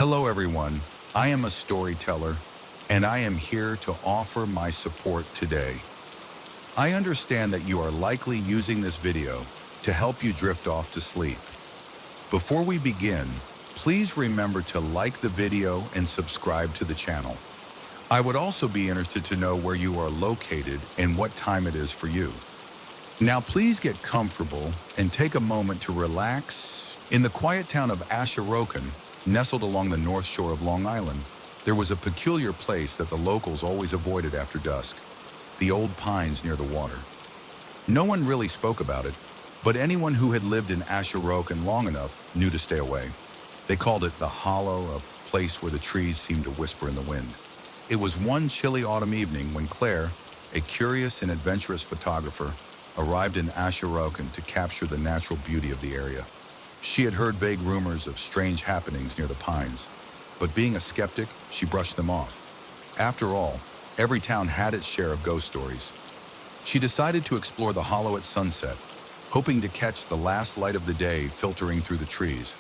Hello, everyone. I am a storyteller, and I am here to offer my support today. I understand that you are likely using this video to help you drift off to sleep. Before we begin, please remember to like the video and subscribe to the channel. I would also be interested to know where you are located and what time it is for you. Now, please get comfortable and take a moment to relax. In the quiet town of Ashuroken, nestled along the north shore of Long Island, there was a peculiar place that the locals always avoided after dusk: the old pines near the water. No one really spoke about it, but anyone who had lived in Ashuroken long enough knew to stay away. They called it the Hollow, a place where the trees seemed to whisper in the wind. It was one chilly autumn evening when Claire, a curious and adventurous photographer, arrived in Ashuroken to capture the natural beauty of the area. She had heard vague rumors of strange happenings near the pines, but being a skeptic, she brushed them off. After all, every town had its share of ghost stories. She decided to explore the hollow at sunset, hoping to catch the last light of the day filtering through the trees.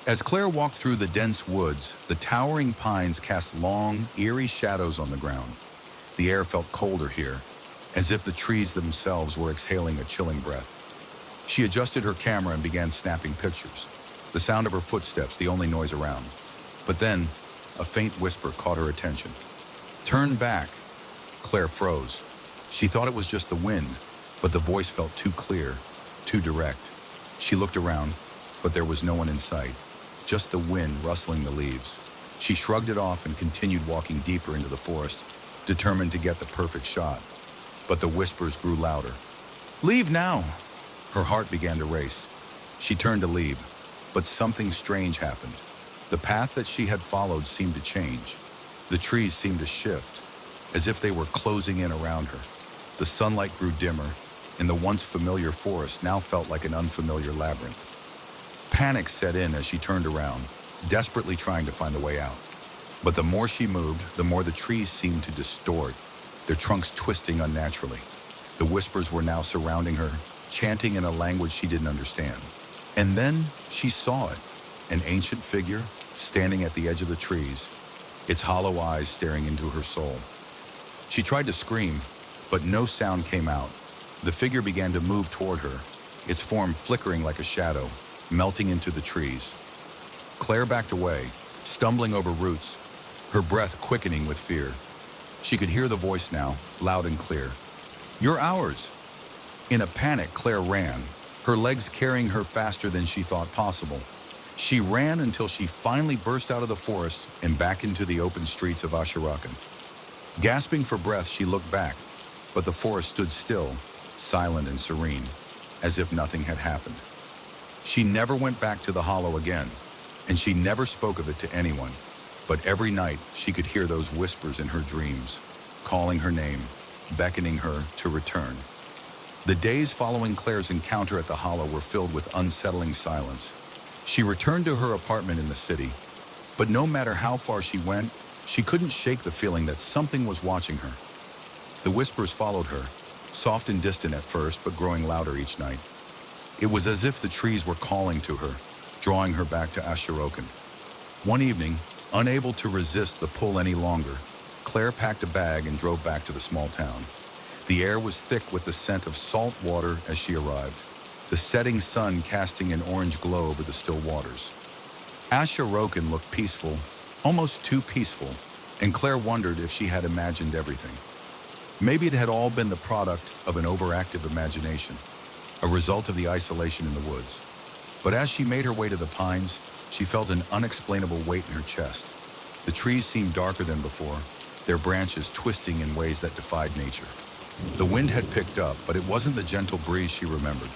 As Claire walked through the dense woods, the towering pines cast long, eerie shadows on the ground. The air felt colder here, as if the trees themselves were exhaling a chilling breath. She adjusted her camera and began snapping pictures, the sound of her footsteps the only noise around. But then, a faint whisper caught her attention. "Turn back." Claire froze. She thought it was just the wind, but the voice felt too clear, too direct. She looked around, but there was no one in sight, just the wind rustling the leaves. She shrugged it off and continued walking deeper into the forest, determined to get the perfect shot. But the whispers grew louder. "Leave now!" Her heart began to race. She turned to leave, but something strange happened. The path that she had followed seemed to change. The trees seemed to shift, as if they were closing in around her. The sunlight grew dimmer, and the once familiar forest now felt like an unfamiliar labyrinth. Panic set in as she turned around, desperately trying to find a way out. But the more she moved, the more the trees seemed to distort, their trunks twisting unnaturally. The whispers were now surrounding her, chanting in a language she didn't understand. And then she saw it, an ancient figure standing at the edge of the trees, its hollow eyes staring into her soul. She tried to scream, but no sound came out. The figure began to move toward her, its form flickering like a shadow, melting into the trees. Claire backed away, stumbling over roots, her breath quickening with fear. She could hear the voice now, loud and clear. "You're ours!" In a panic, Claire ran, her legs carrying her faster than she thought possible. She ran until she finally burst out of the forest and back into the open streets of Ashuroken. Gasping for breath, she looked back, but the forest stood still, silent and serene, as if nothing had happened. She never went back to the hollow again, and she never spoke of it to anyone. But every night, she could hear those whispers in her dreams, calling her name, beckoning her to return. The days following Claire's encounter at the hollow were filled with unsettling silence. She returned to her apartment in the city, but no matter how far she went, she couldn't shake the feeling that something was watching her. The whispers followed her, soft and distant at first, but growing louder each night. It was as if the trees were calling to her, drawing her back to Ashuroken. One evening, unable to resist the pull any longer, Claire packed a bag and drove back to the small town. The air was thick with the scent of salt water as she arrived, the setting sun casting an orange glow over the still waters. Ashuroken looked peaceful, almost too peaceful, and Claire wondered if she had imagined everything. Maybe it had all been the product of an overactive imagination, a result of the isolation in the woods. But as she made her way to the pines, she felt an unexplainable weight in her chest. The trees seemed darker than before, their branches twisting in ways that defied nature. The wind had picked up, but it wasn't the gentle breeze she remembered.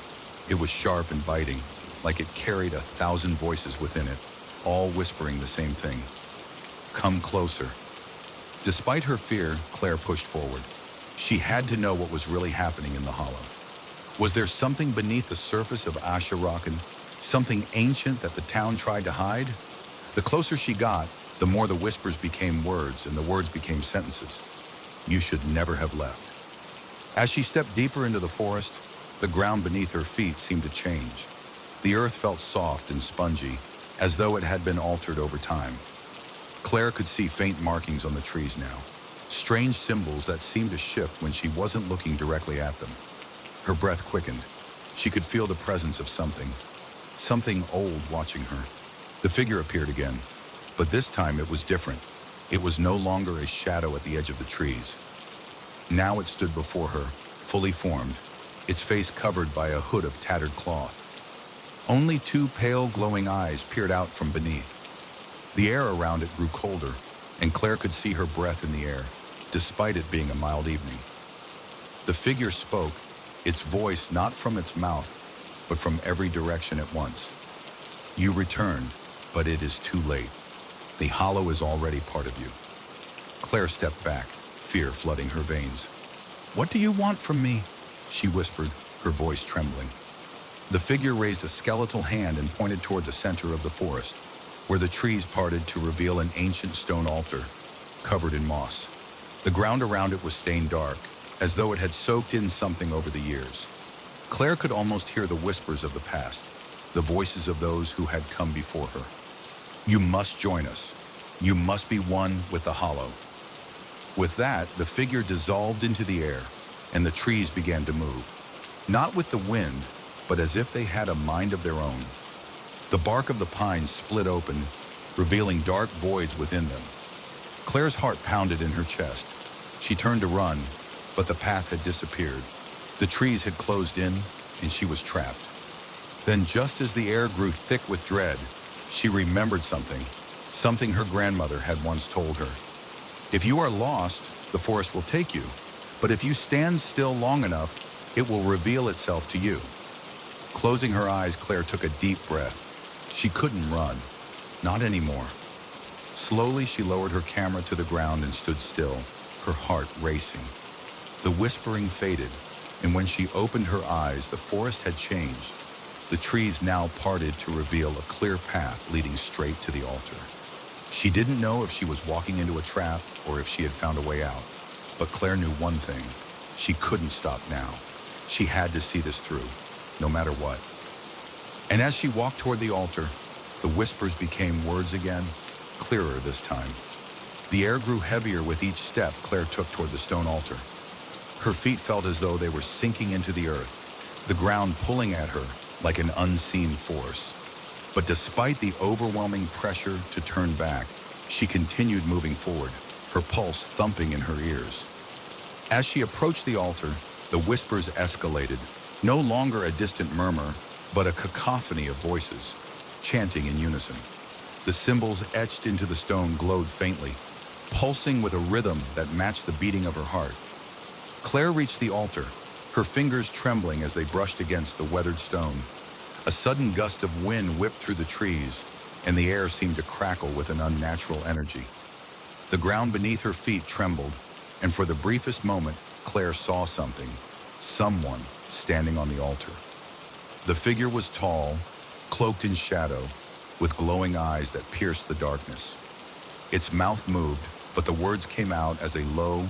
It was sharp and biting, like it carried 1,000 voices within it, all whispering the same thing. "Come closer." Despite her fear, Claire pushed forward. She had to know what was really happening in the hollow. Was there something beneath the surface of Ashuroken, something ancient that the town tried to hide? The closer she got, the more the whispers became words and the words became sentences. "You should never have left." As she stepped deeper into the forest, the ground beneath her feet seemed to change. The earth felt soft and spongy, as though it had been altered over time. Claire could see faint markings on the trees now, strange symbols that seemed to shift when she wasn't looking directly at them. Her breath quickened. She could feel the presence of something old watching her. The figure appeared again, but this time it was different. It was no longer a shadow at the edge of the trees. Now it stood before her, fully formed, its face covered by a hood of tattered cloth. Only two pale, glowing eyes peered out from beneath. The air around it grew colder, and Claire could see her breath in the air, despite it being a mild evening. The figure spoke, its voice not from its mouth, but from every direction at once. You returned, but it is too late. The hollow is already part of you. Claire stepped back, fear flooding her veins. What do you want from me? She whispered, her voice trembling. The figure raised a skeletal hand and pointed toward the center of the forest, where the trees parted to reveal an ancient stone altar, covered in moss. The ground around it was stained dark, as though it had soaked in something over the years. Claire could almost hear the whispers of the past, the voices of those who had come before her. You must join us. You must be one with the hollow. With that, the figure dissolved into the air, and the trees began to move. Not with the wind, but as if they had a mind of their own. The bark of the pines split open, revealing dark voids within them. Claire's heart pounded in her chest. She turned to run, but the path had disappeared. The trees had closed in, and she was trapped. Then, just as the air grew thick with dread, she remembered something her grandmother had once told her. If you are lost, the forest will take you, but if you stand still long enough, it will reveal itself to you. Closing her eyes, Claire took a deep breath. She couldn't run. Not anymore. Slowly, she lowered her camera to the ground and stood still, her heart racing. The whispering faded, and when she opened her eyes, the forest had changed. The trees now parted to reveal a clear path leading straight to the altar. She didn't know if she was walking into a trap or if she had found a way out. But Claire knew one thing. She couldn't stop now. She had to see this through, no matter what. And as she walked toward the altar, the whispers became words again, clearer this time. The air grew heavier with each step Claire took toward the stone altar. Her feet felt as though they were sinking into the earth, the ground pulling at her like an unseen force. But despite the overwhelming pressure to turn back, she continued moving forward, her pulse thumping in her ears. As she approached the altar, the whispers escalated, no longer a distant murmur, but a cacophony of voices, chanting in unison. The symbols etched into the stone glowed faintly, pulsing with a rhythm that matched the beating of her heart. Claire reached the altar, her fingers trembling as they brushed against the weathered stone. A sudden gust of wind whipped through the trees, and the air seemed to crackle with an unnatural energy. The ground beneath her feet trembled, and for the briefest moment, Claire saw someone standing on the altar. The figure was tall, cloaked in shadow, with glowing eyes that pierced the darkness. Its mouth moved, but the words came out as a low,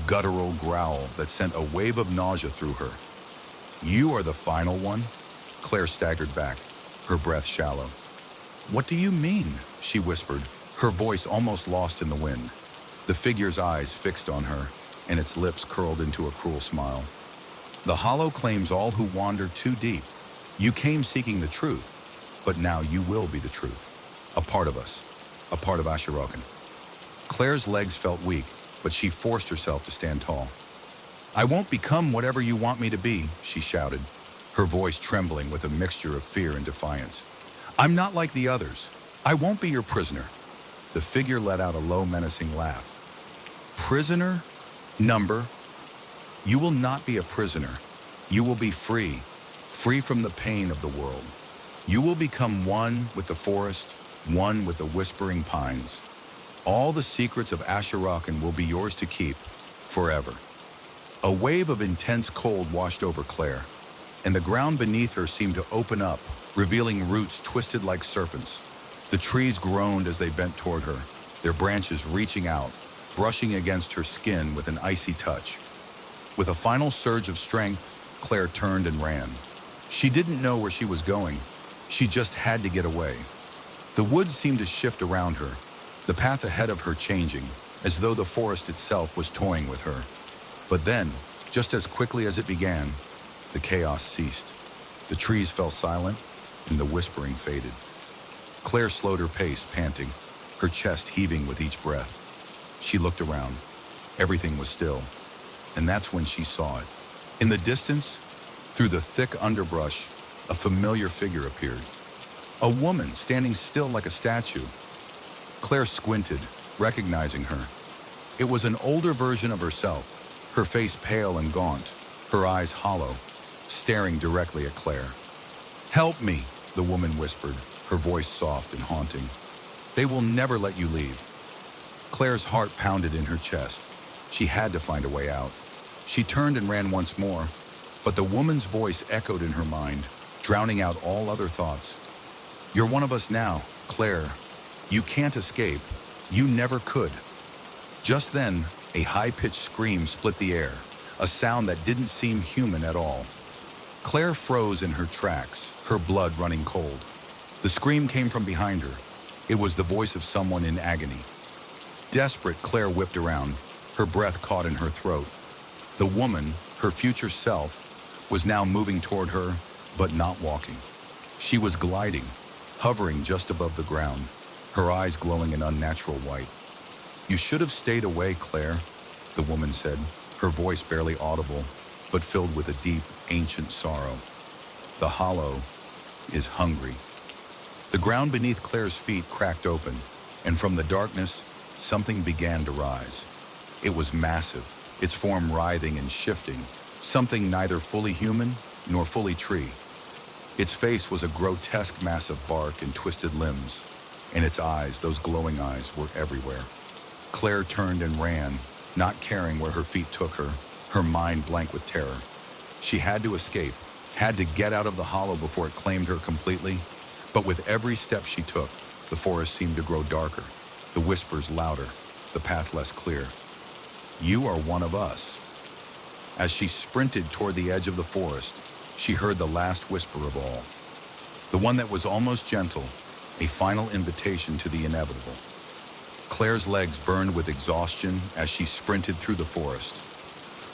guttural growl that sent a wave of nausea through her. You are the final one? Claire staggered back, her breath shallow. What do you mean? She whispered, her voice almost lost in the wind. The figure's eyes fixed on her, and its lips curled into a cruel smile. The hollow claims all who wander too deep. You came seeking the truth, but now you will be the truth. A part of us, a part of Ashirokan. Claire's legs felt weak, but she forced herself to stand tall. I won't become whatever you want me to be, she shouted, her voice trembling with a mixture of fear and defiance. I'm not like the others. I won't be your prisoner. The figure let out a low, menacing laugh. Prisoner? Number? You will not be a prisoner. You will be free, free from the pain of the world. You will become one with the forest, one with the whispering pines. All the secrets of Ashirokan will be yours to keep, forever. A wave of intense cold washed over Claire, and the ground beneath her seemed to open up, revealing roots twisted like serpents. The trees groaned as they bent toward her, their branches reaching out, brushing against her skin with an icy touch. With a final surge of strength, Claire turned and ran. She didn't know where she was going. She just had to get away. The woods seemed to shift around her, the path ahead of her changing, as though the forest itself was toying with her. But then, just as quickly as it began, the chaos ceased. The trees fell silent, and the whispering faded. Claire slowed her pace, panting, her chest heaving with each breath. She looked around. Everything was still. And that's when she saw it. In the distance, through the thick underbrush, a familiar figure appeared. A woman standing still like a statue. Claire squinted, recognizing her. It was an older version of herself, her face pale and gaunt, her eyes hollow, staring directly at Claire. "Help me," the woman whispered, her voice soft and haunting. "They will never let you leave." Claire's heart pounded in her chest. She had to find a way out. She turned and ran once more, but the woman's voice echoed in her mind, drowning out all other thoughts. "You're one of us now, Claire. You can't escape. You never could." Just then, a high-pitched scream split the air, a sound that didn't seem human at all. Claire froze in her tracks, her blood running cold. The scream came from behind her. It was the voice of someone in agony. Desperate, Claire whipped around, her breath caught in her throat. The woman, her future self, was now moving toward her, but not walking. She was gliding, hovering just above the ground, her eyes glowing an unnatural white. "You should have stayed away, Claire," the woman said, her voice barely audible, but filled with a deep, ancient sorrow. "The hollow is hungry." The ground beneath Claire's feet cracked open, and from the darkness, something began to rise. It was massive, its form writhing and shifting, something neither fully human nor fully tree. Its face was a grotesque mass of bark and twisted limbs, and its eyes, those glowing eyes, were everywhere. Claire turned and ran, not caring where her feet took her, her mind blank with terror. She had to escape, had to get out of the hollow before it claimed her completely. But with every step she took, the forest seemed to grow darker, the whispers louder, the path less clear. "You are one of us." As she sprinted toward the edge of the forest, she heard the last whisper of all. The one that was almost gentle, a final invitation to the inevitable. Claire's legs burned with exhaustion as she sprinted through the forest,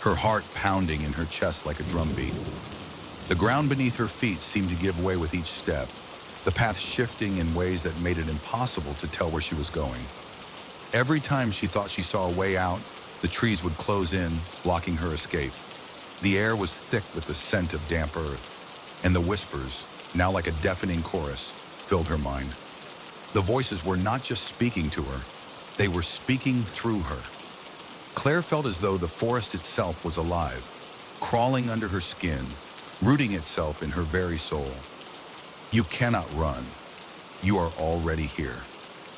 her heart pounding in her chest like a drumbeat. The ground beneath her feet seemed to give way with each step, the path shifting in ways that made it impossible to tell where she was going. Every time she thought she saw a way out, the trees would close in, blocking her escape. The air was thick with the scent of damp earth, and the whispers, now like a deafening chorus, filled her mind. The voices were not just speaking to her, they were speaking through her. Claire felt as though the forest itself was alive, crawling under her skin, rooting itself in her very soul. "You cannot run. You are already here."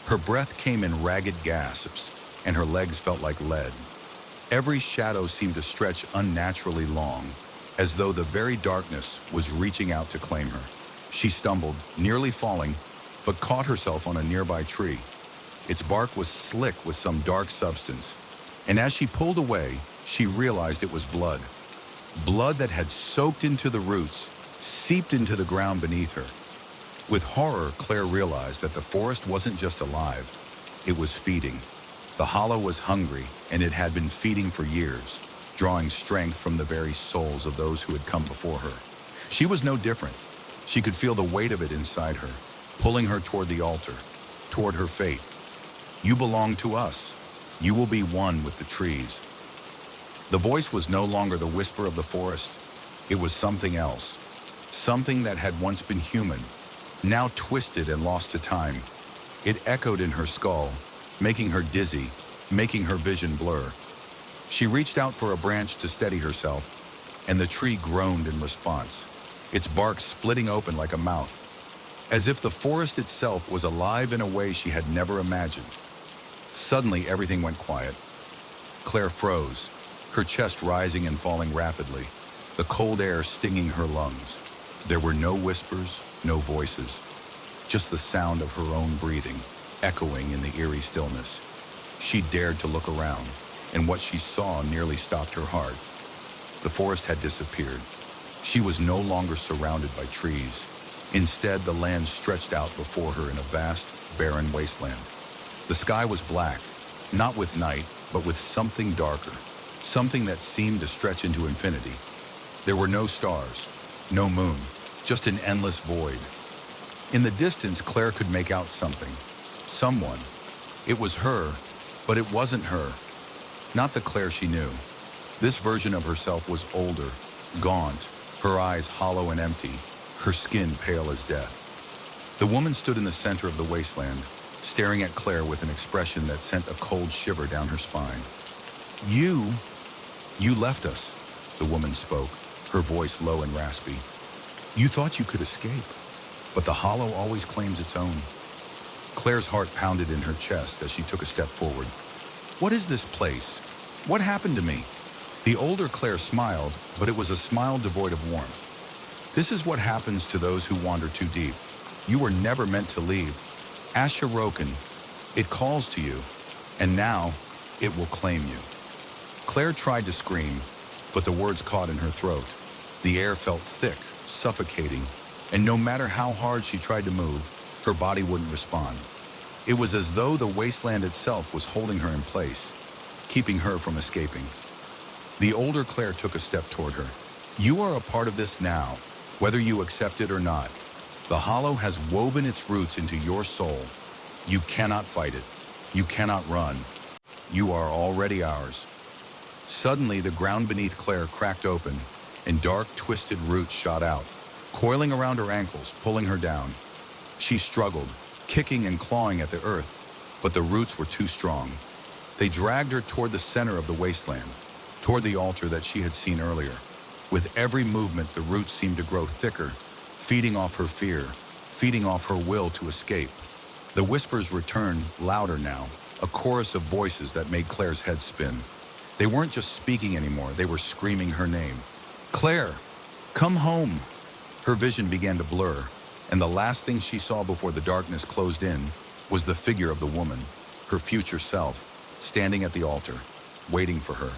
Her breath came in ragged gasps, and her legs felt like lead. Every shadow seemed to stretch unnaturally long, as though the very darkness was reaching out to claim her. She stumbled, nearly falling, but caught herself on a nearby tree. Its bark was slick with some dark substance, and as she pulled away, she realized it was blood. Blood that had soaked into the roots, seeped into the ground beneath her. With horror, Claire realized that the forest wasn't just alive, it was feeding. The hollow was hungry, and it had been feeding for years, drawing strength from the very souls of those who had come before her. She was no different. She could feel the weight of it inside her, pulling her toward the altar, toward her fate. "You belong to us. You will be one with the trees." The voice was no longer the whisper of the forest. It was something else, something that had once been human, now twisted and lost to time. It echoed in her skull, making her dizzy, making her vision blur. She reached out for a branch to steady herself, and the tree groaned in response, its bark splitting open like a mouth, as if the forest itself was alive in a way she had never imagined. Suddenly, everything went quiet. Claire froze, her chest rising and falling rapidly, the cold air stinging her lungs. There were no whispers, no voices, just the sound of her own breathing, echoing in the eerie stillness. She dared to look around, and what she saw nearly stopped her heart. The forest had disappeared. She was no longer surrounded by trees. Instead, the land stretched out before her in a vast, barren wasteland. The sky was black, not with night, but with something darker, something that seemed to stretch into infinity. There were no stars, no moon, just an endless void. In the distance, Claire could make out something. Someone. It was her, but it wasn't her. Not the Claire she knew. This version of herself was older, gaunt, her eyes hollow and empty, her skin pale as death. The woman stood in the center of the wasteland, staring at Claire with an expression that sent a cold shiver down her spine. You left us, the woman spoke, her voice low and raspy. You thought you could escape, but the hollow always claims its own. Claire's heart pounded in her chest as she took a step forward. What is this place? What happened to me? The older Claire smiled, but it was a smile devoid of warmth. This is what happens to those who wander too deep. You were never meant to leave. Asheroken, it calls to you, and now it will claim you. Claire tried to scream, but the words caught in her throat. The air felt thick, suffocating, and no matter how hard she tried to move, her body wouldn't respond. It was as though the wasteland itself was holding her in place, keeping her from escaping. The older Claire took a step toward her. You are a part of this now, whether you accept it or not. The hollow has woven its roots into your soul. You cannot fight it. You cannot run. You are already ours. Suddenly, the ground beneath Claire cracked open, and dark, twisted roots shot out, coiling around her ankles, pulling her down. She struggled, kicking and clawing at the earth, but the roots were too strong. They dragged her toward the center of the wasteland, toward the altar that she had seen earlier. With every movement, the roots seemed to grow thicker, feeding off her fear, feeding off her will to escape. The whispers returned, louder now, a chorus of voices that made Claire's head spin. They weren't just speaking anymore, they were screaming her name. Claire, come home! Her vision began to blur, and the last thing she saw before the darkness closed in was the figure of the woman, her future self, standing at the altar, waiting for her.